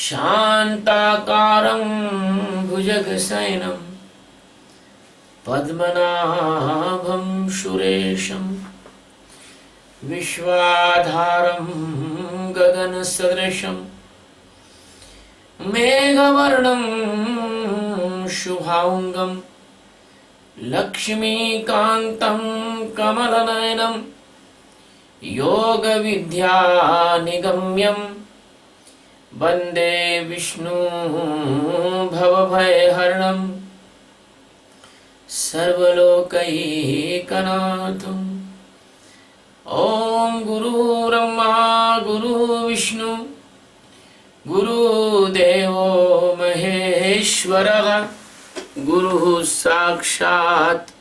शान्ताकारं भुजगशयनं पद्मनाभं सुरेशं विश्वाधारं गगनसदृशं मेघवर्णं शुभांगं लक्ष्मीकान्तं कमलनयनं योगविद्यानिगम्यं वन्दे विष्णु भवभयहरणं सर्वलोकैकनाथम्। ॐ गुरुर्ब्रह्मा गुरुर्विष्णु गुरुदेवो महेश्वरः गुरुः साक्षात्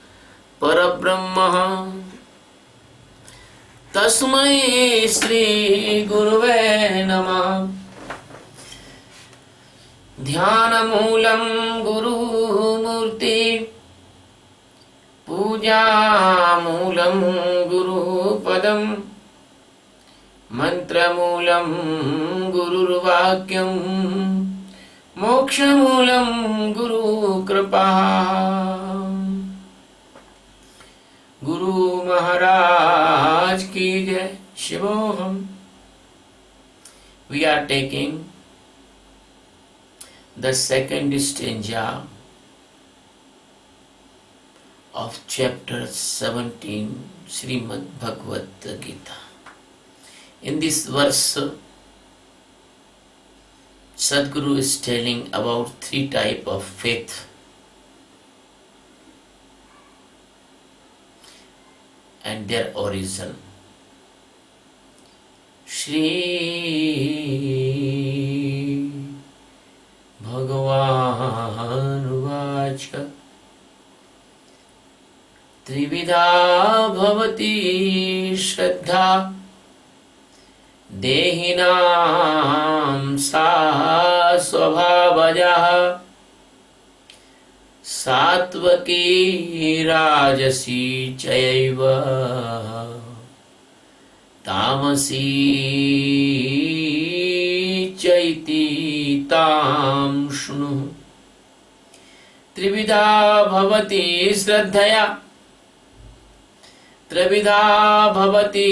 परब्रह्मः। तस्मै श्री गुरुवे नमः। ध्यानमूलं गुरुमूर्ति पूजामूलं गुरुपदं मन्त्रमूलं गुरुर्वाक्यं मोक्षमूलं गुरुकृपा। गुरु महाराज की जय। शिवोहम। We are taking the second stanza of chapter 17 Srimad Bhagavad Gita. In this verse, Sadguru is telling about three types of faith. And their origin. Shri Bhagavan Vacha Trividha Bhavati Shraddha Dehinam Sa Swabhavajaha सात्वकी राजसी चैव तामसी चैति तां शृणु। त्रिविधा भवति श्रद्धया त्रिविधा भवति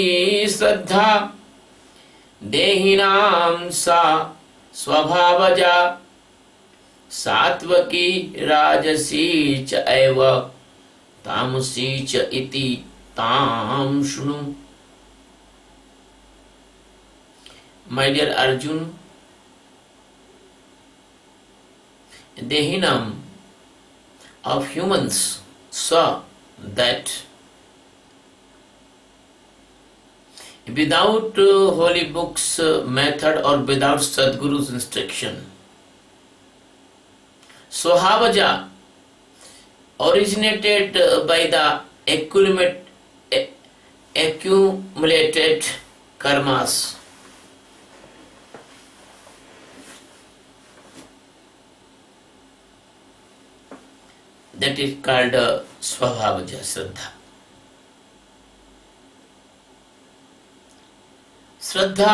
श्रद्धा देहिनां सा स्वभावजा सात्वकी राजसी च एव तामसी च इति तां शृणु। My dear Arjun, Dehinam of humans saw that without holy books method or without Sadguru's instruction, Swabhavaja originated by the accumulated karmas. That is called Swabhavaja Shraddha. Shraddha,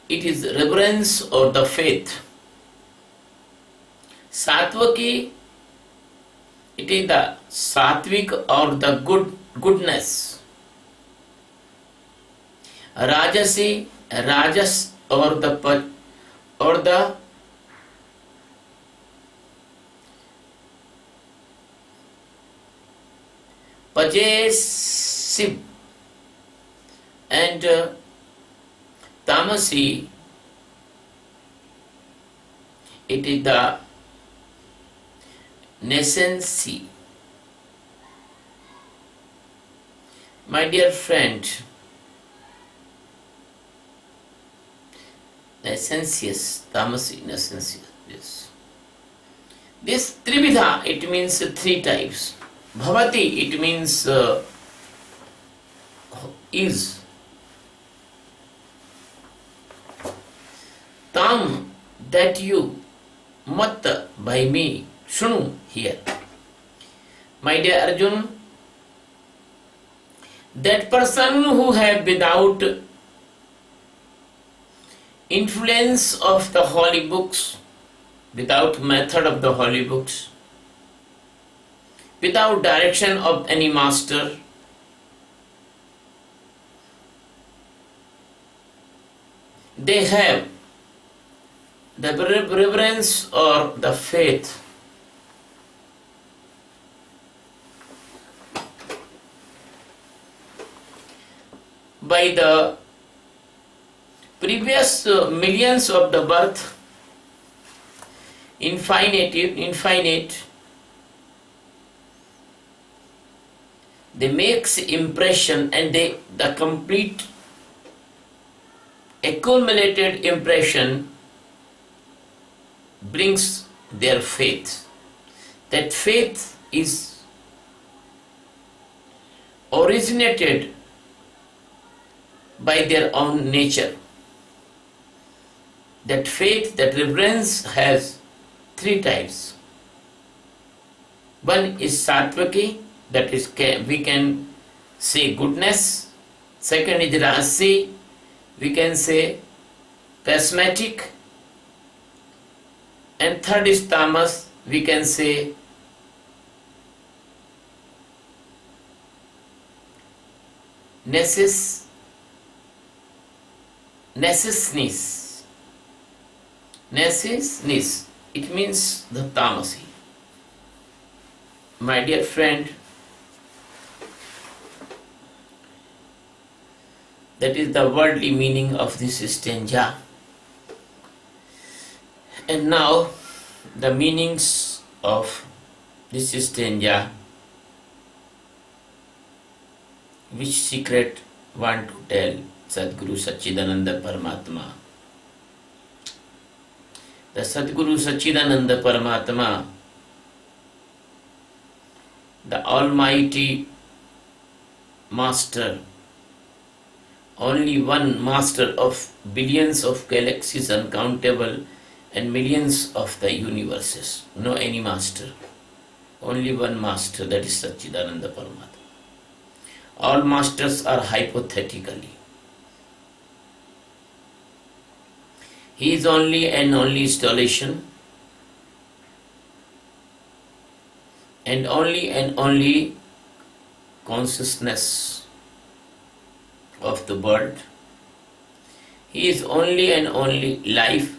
it is reverence or the faith. Satvaki, it is the sattvic or the goodness. Rajasi, rajas or the possessive, and tamasi, it is the nascency. My dear friend, nascentious, tamasi, nascentious, yes. This trividha, it means three types. Bhavati, it means is. Tam, that you. Mat, by me. Shunu, here. My dear Arjun, that person who have without influence of the holy books, without method of the holy books, without direction of any master, they have the reverence or the faith by the previous millions of the birth, infinite, they makes impression, and the complete accumulated impression brings their faith. That faith is originated by their own nature. That faith, that reverence has three types. One is sattvaki, that is we can say goodness. Second is rajasi, we can say pessimistic. And third is tamas, we can say necessness. Necessness, it means the tamasi. My dear friend, that is the worldly meaning of this stanza. And now the meanings of this stanza, which secret want to tell Sadguru Sachidananda Paramatma. The Sadguru Sachidananda Paramatma, the Almighty Master, only one Master of billions of galaxies uncountable and millions of the universes. No any Master. Only one Master, that is Sachidananda Paramatma. All Masters are hypothetically. He is only and only installation, and only consciousness of the world. He is only and only life.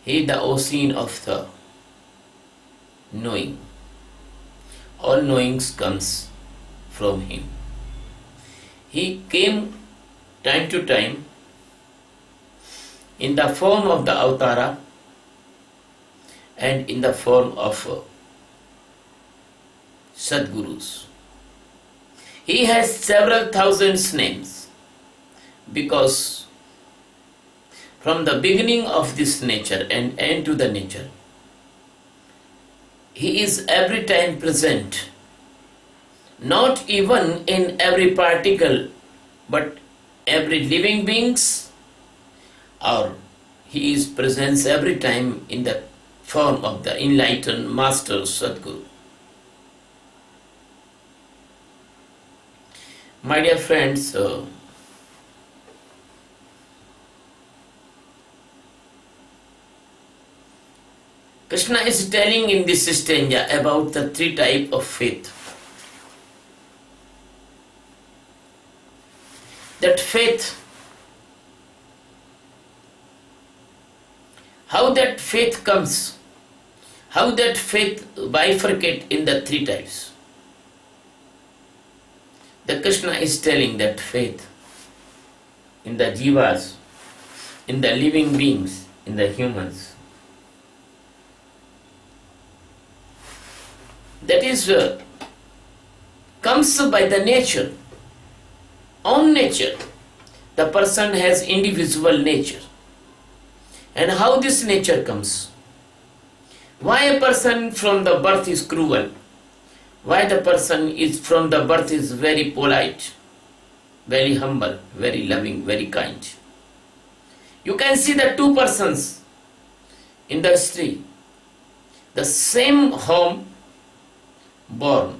He is the ocean of the knowing. All knowings comes from him. He came time to time in the form of the Avatara and in the form of Sadgurus. He has several thousands names because from the beginning of this nature and end to the nature, he is every time present, not even in every particle, but every living beings, or he is present every time in the form of the enlightened Master Sadguru. My dear friends, Krishna is telling in this stanza about the three types of faith. That faith, how that faith comes, how that faith bifurcate in the three types. The Krishna is telling that faith in the jivas, in the living beings, in the humans. That is comes by the nature, own nature. The person has individual nature. And how this nature comes? Why a person from the birth is cruel? Why the person is from the birth is very polite, very humble, very loving, very kind? You can see the two persons in the street, the same home born.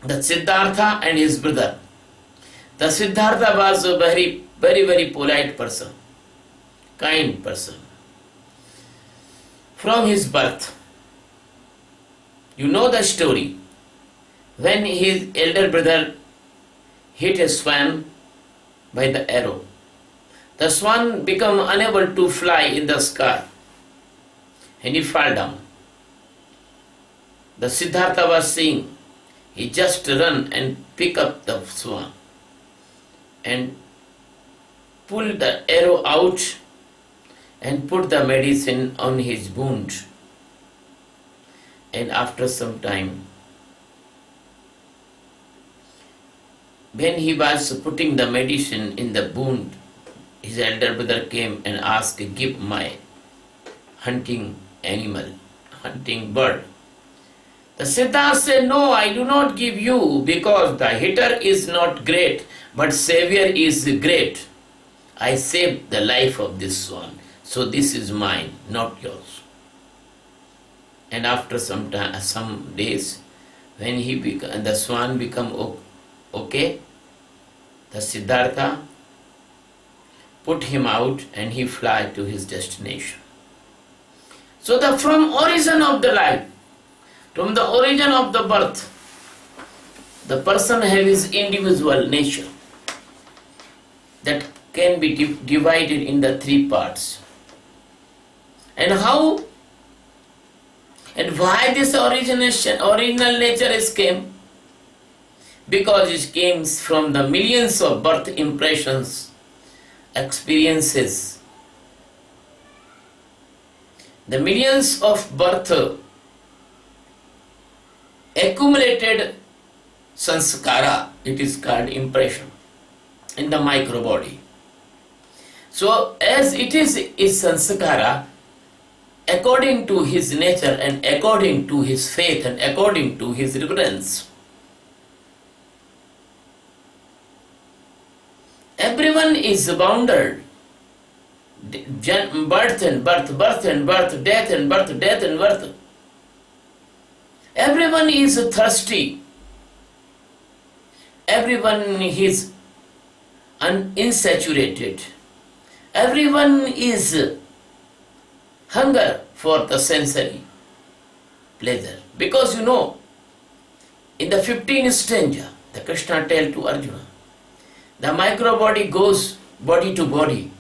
The Siddhartha and his brother, The Siddhartha was a very polite person, kind person. From his birth, you know the story. When his elder brother hit a swan by the arrow, the swan became unable to fly in the sky and he fell down. The Siddhartha was saying, he just run and pick up the swan and pull the arrow out and put the medicine on his wound. And after some time, when he was putting the medicine in the wound, his elder brother came and asked, give my hunting animal, hunting bird. The Siddhartha said, no, I do not give you because the hitter is not great, but Savior is great. I saved the life of this swan, so this is mine, not yours. And after some days, when the swan become okay, the Siddhartha put him out and he fly to his destination. So from origin of the life, from the origin of the birth, the person has his individual nature that can be divided in the three parts. And how and why this original nature is came? Because it came from the millions of birth impressions, experiences. The millions of birth accumulated sanskara, it is called impression, in the microbody. So as it is sanskara, according to his nature and according to his faith and according to his reverence, everyone is bounded. Birth and birth, birth and birth, death and birth, death and birth. Everyone is thirsty. Everyone is insaturated. Everyone is hunger for the sensory pleasure. Because in the 15th stanza, the Krishna tell to Arjuna, the microbody goes body to body,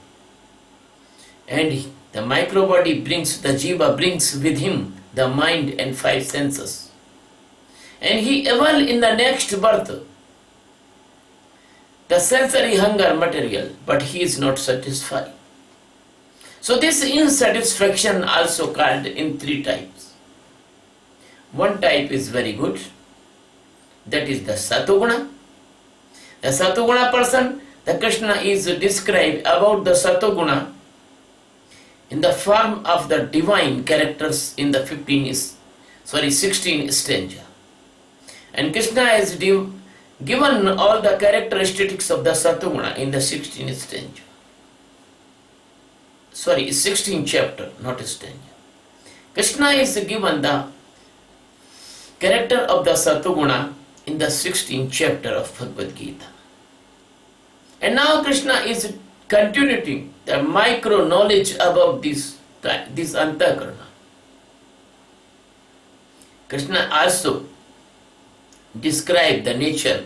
and the microbody the jiva brings with him the mind and five senses. And he evolve in the next birth the sensory hunger material, but he is not satisfied. So this insatisfaction also called in three types. One type is very good, that is the Satoguna. The Satoguna person, the Krishna is described about the Satoguna in the form of the divine characters in the 16th stanza. And Krishna has given all the characteristics of the Satoguna in the 16th stanza. 16th chapter, not stanza. Krishna is given the character of the Satoguna in the 16th chapter of Bhagavad Gita. And now Krishna is continuing the micro knowledge about this Antakarna. Krishna also described the nature.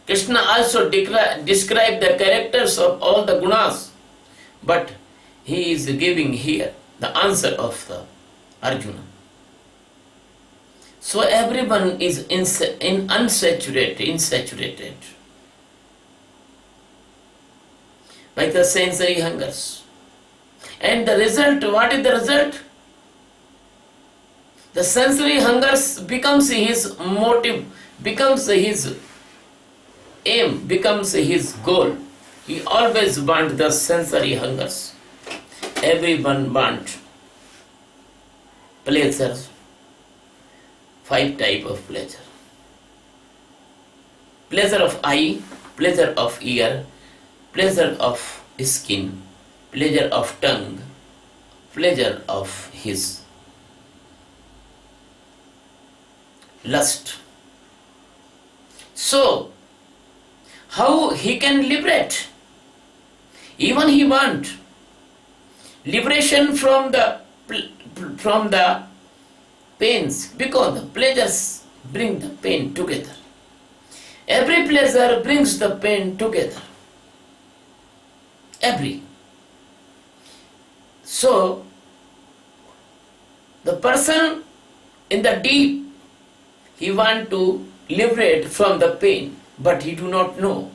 Krishna also described the characters of all the gunas. But he is giving here the answer of the Arjuna. So everyone is insaturated by the sensory hungers. And the result, what is the result? The sensory hungers becomes his motive, becomes his aim, becomes his goal. He always wants the sensory hungers. Everyone wants pleasures, 5 types of pleasure. Pleasure of eye, pleasure of ear, pleasure of skin, pleasure of tongue, pleasure of his lust. So, how he can liberate. Even he want liberation from the pains, because the pleasures bring the pain together. Every pleasure brings the pain together. Every. So, the person in the deep, he want to liberate from the pain, but he do not know.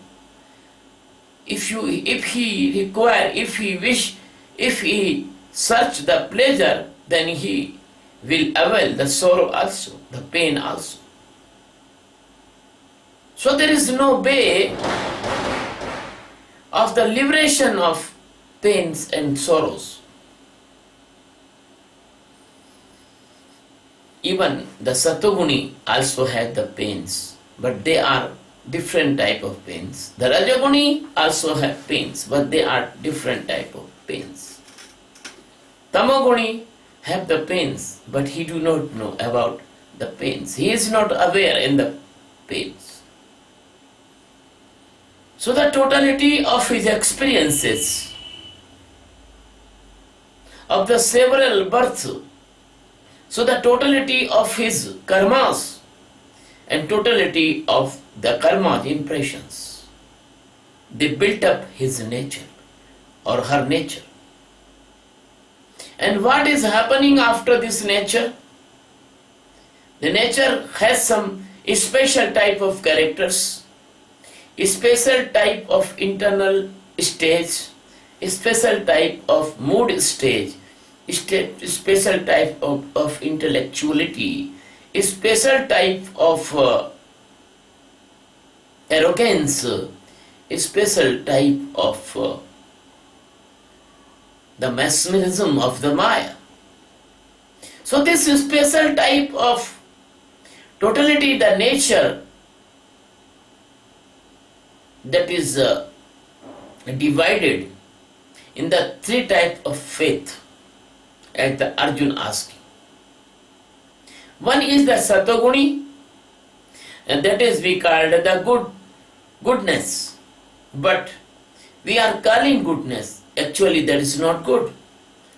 If he wish, if he search the pleasure, then he will avail the sorrow also, the pain also. So there is no way of the liberation of pains and sorrows. Even the Satoguni also have the pains, but they are different type of pains. The Rajoguni also have pains, but they are different type of pains. Tamoguni have the pains, but he do not know about the pains. He is not aware in the pains. So the totality of his experiences of the several births, so the totality of his karmas and totality of the karma impressions, they built up his nature or her nature. And what is happening after this nature? The nature has some special type of characters, special type of internal stage, special type of mood stage, special type of intellectuality, special type of arrogance, special type of the mesmerism of the Maya. So this special type of totality, the nature, that is divided in the three types of faith, as the Arjun asking. One is the Satoguni, and that is we called the goodness. But we are calling goodness. Actually that is not good.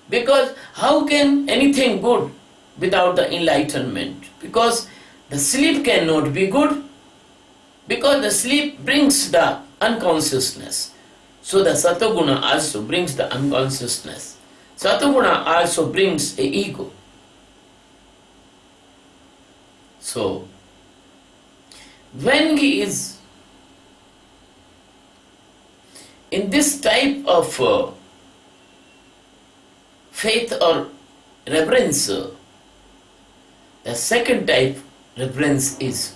Because how can anything good without the enlightenment? Because the sleep cannot be good. Because the sleep brings the unconsciousness. So the Satoguna also brings the unconsciousness. Satoguna also brings a ego. So, when he is in this type of faith or reverence, the second type reverence is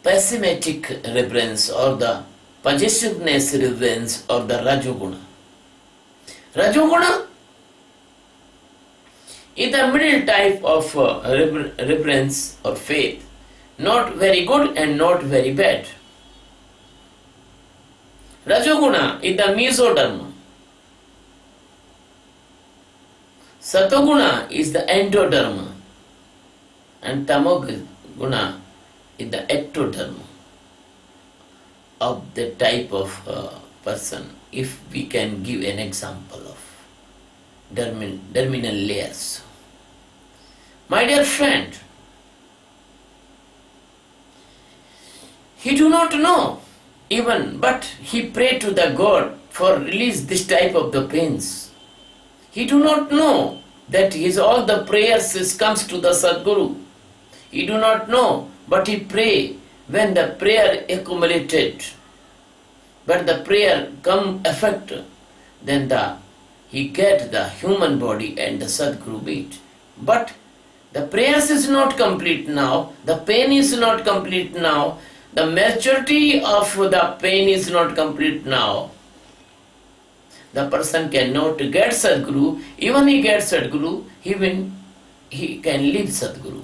pessimistic reverence or the possessiveness reverence or the Rajoguna. Rajoguna is the middle type of reverence or faith, not very good and not very bad. Rajoguna is the mesodharma. Satoguna is the endodharma. And Tamoguna is the ectodharma of the type of person. If we can give an example of terminal layers. My dear friend, he do not know even, but he pray to the God for release this type of the pains. He do not know that his all the prayers comes to the Sadguru. He do not know, but he pray when the prayer accumulated. But the prayer come effect, then he get the human body and the Sadguru beat. But the prayers is not complete now, the pain is not complete now, the maturity of the pain is not complete now. The person cannot get Sadguru. Even he gets Sadguru, he can leave Sadguru.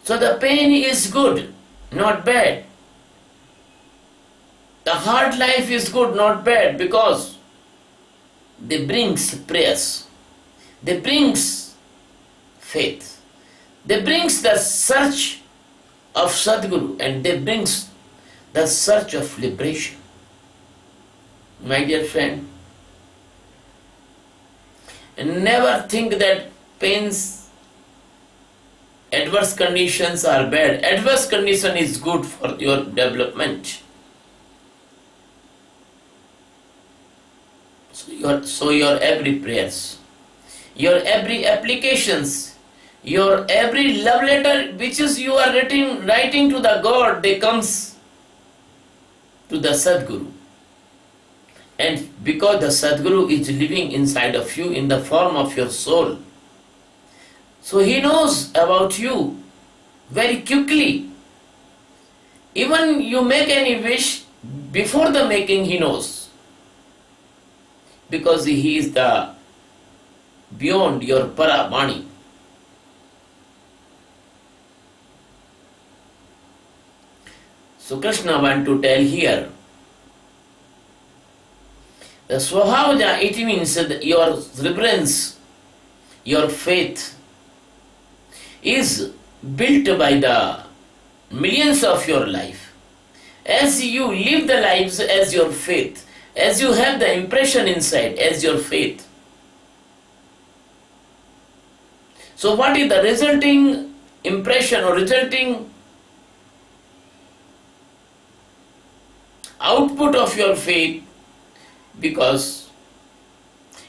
So the pain is good, not bad. The hard life is good, not bad, because they brings prayers, they brings faith, they brings the search of Sadguru, and they brings the search of liberation. My dear friend, never think that pains, adverse conditions are bad. Adverse condition is good for your development. So your every prayers, your every applications, your every love letter which is you are writing to the God, they comes to the Sadguru. And because the Sadguru is living inside of you in the form of your soul, so he knows about you very quickly. Even you make any wish, before the making he knows. Because he is the beyond your Paramani. So Krishna want to tell here, the Swabhavaja, it means that your reverence, your faith is built by the millions of your life. As you live the lives as your faith, as you have the impression inside as your faith. So what is the resulting impression or resulting output of your faith? Because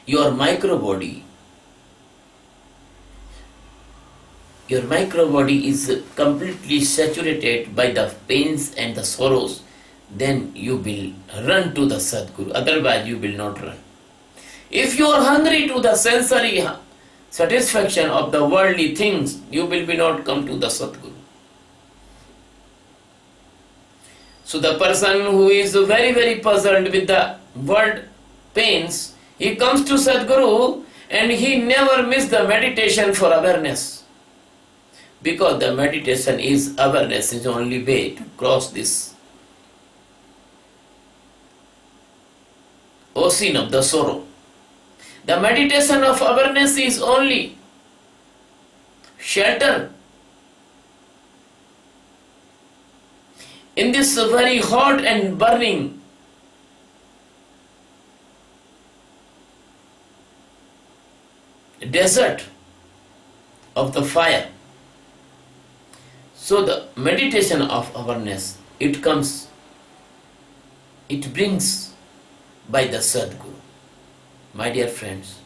your microbody is completely saturated by the pains and the sorrows, then you will run to the Sadguru. Otherwise you will not run. If you are hungry to the sensory satisfaction of the worldly things, you will be not come to the Sadguru. So the person who is very, very puzzled with the world pains, he comes to Sadguru and he never miss the meditation for awareness. Because the meditation is awareness, is the only way to cross this ocean of the sorrow. The meditation of awareness is only shelter in this very hot and burning desert of the fire. So the meditation of awareness, it brings by the Sadguru. My dear friends,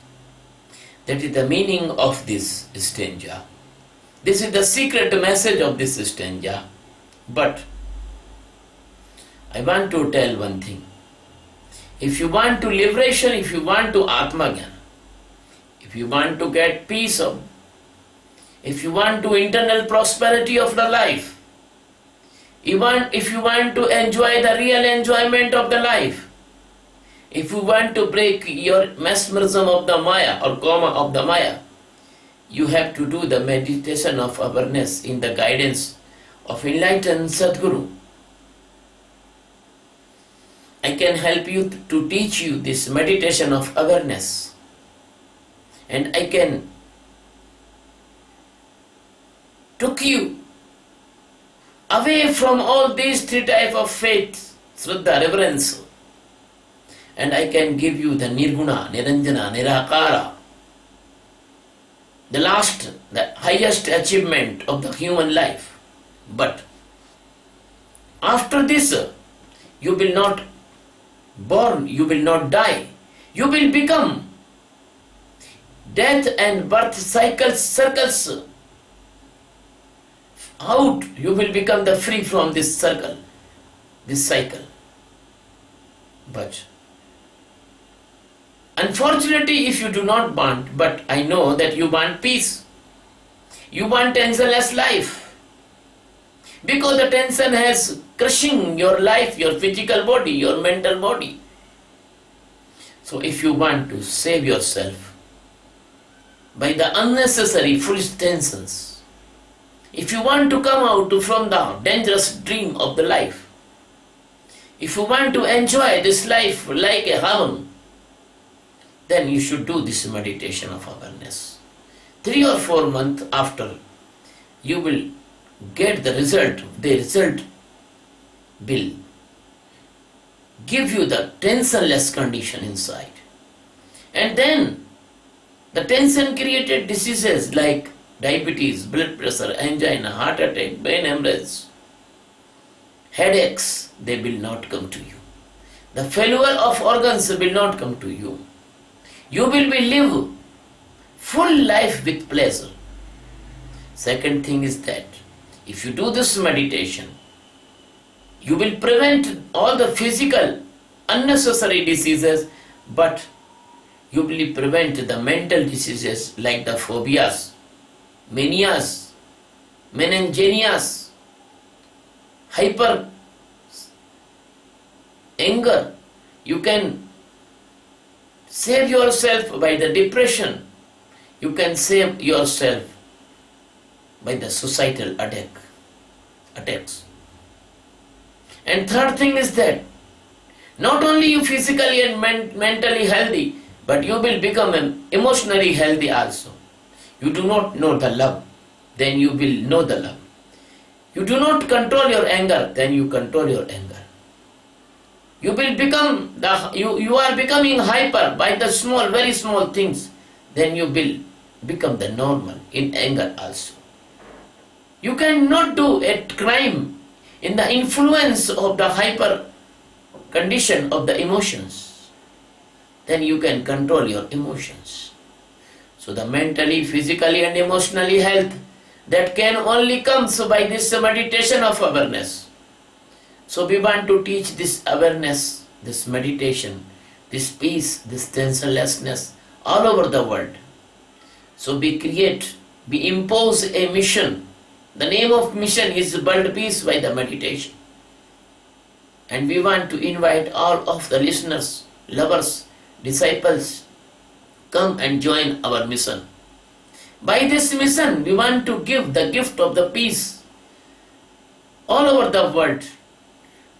that is the meaning of this stanza. This is the secret message of this stanza. But I want to tell one thing. If you want to liberation, if you want to Atmagyan, if you want to get peace of, if you want to internal prosperity of the life, if you want to enjoy the real enjoyment of the life, if you want to break your mesmerism of the Maya or coma of the Maya, you have to do the meditation of awareness in the guidance of enlightened Sadguru. I can help you to teach you this meditation of awareness. And I can took you away from all these three types of faith, Shraddha, reverence. And I can give you the Nirguna, Niranjana, Nirakara, the highest achievement of the human life. But after this, you will not born, you will not die. You will become death and birth circles out. You will become the free from this circle, this cycle. But unfortunately, if you do not want, but I know that you want peace, you want tensionless life, because the tension has crushing your life, your physical body, your mental body. So if you want to save yourself by the unnecessary foolish tensions, if you want to come out from the dangerous dream of the life, if you want to enjoy this life like a heaven, then you should do this meditation of awareness. 3 or 4 months after, you will get the result. The result will give you the tensionless condition inside. And then the tension created diseases like diabetes, blood pressure, angina, heart attack, brain hemorrhage, headaches, they will not come to you. The failure of organs will not come to you. You will be live full life with pleasure. Second thing is that if you do this meditation, you will prevent all the physical unnecessary diseases, but you will prevent the mental diseases like the phobias, manias, meningenias, hyper anger. You can save yourself by the depression. You can save yourself by the suicidal attacks. And third thing is that not only you physically and mentally healthy, but you will become emotionally healthy also. You do not know the love, then you will know the love. You do not control your anger, then you control your anger. You will become you are becoming hyper by the small, very small things, then you will become the normal in anger also. You cannot do a crime in the influence of the hyper condition of the emotions. Then you can control your emotions. So the mentally, physically and emotionally health, that can only come by this meditation of awareness. So we want to teach this awareness, this meditation, this peace, this tensionlessness all over the world. So we impose a mission. The name of mission is World Peace by the meditation. And we want to invite all of the listeners, lovers, disciples, come and join our mission. By this mission, we want to give the gift of the peace all over the world.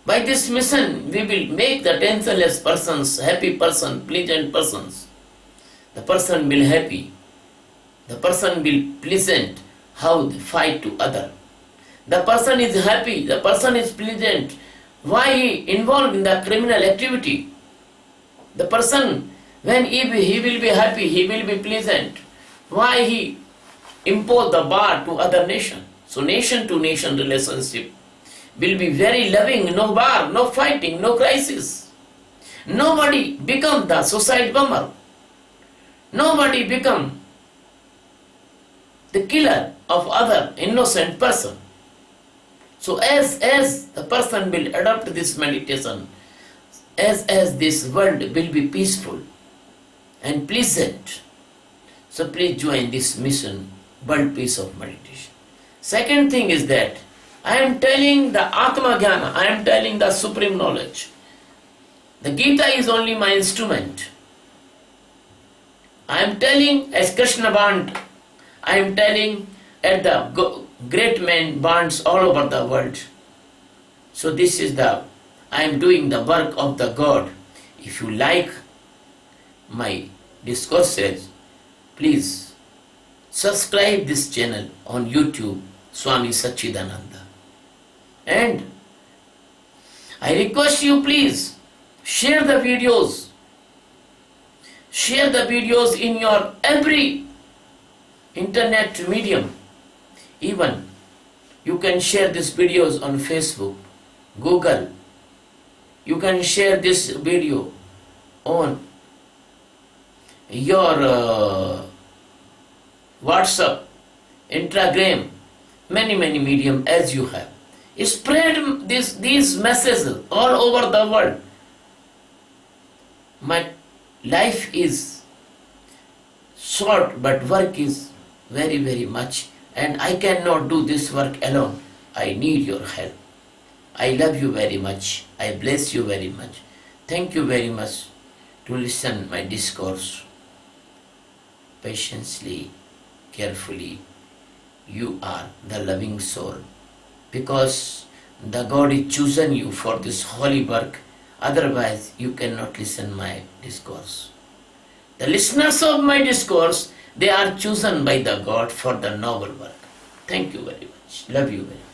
By this mission, we will make the tensionless persons, happy person, pleasant persons. The person will happy. The person will pleasant. How they fight to other. The person is happy, the person is pleasant. Why he involved in the criminal activity? The person, when he will be happy, he will be pleasant. Why he impose the bar to other nation? So nation to nation relationship will be very loving, no bar, no fighting, no crisis. Nobody become the suicide bomber. Nobody become the killer of other innocent person. So as the person will adopt this meditation, as this world will be peaceful and pleasant. So please join this mission, World Peace of Meditation. Second thing is that I am telling the Atma Jnana, I am telling the supreme knowledge. The Geeta is only my instrument. I am telling as Krishna Band, I am telling at the great men bands all over the world. So this is I am doing the work of the God. If you like my discourses, please subscribe this channel on YouTube, Swami Sachidananda. And I request you, please share the videos. Share the videos in your every internet medium. Even you can share these videos on Facebook, Google. You can share this video on your WhatsApp, Instagram, many medium as you have. Spread these messages all over the world. My life is short, but work is very much, and I cannot do this work alone. I need your help. I love you very much. I bless you very much. Thank you very much to listen my discourse patiently, carefully. You are the loving soul, because the God is chosen you for this holy work. Otherwise, you cannot listen my discourse. The listeners of my discourse, they are chosen by the God for the noble work. Thank you very much. Love you very much.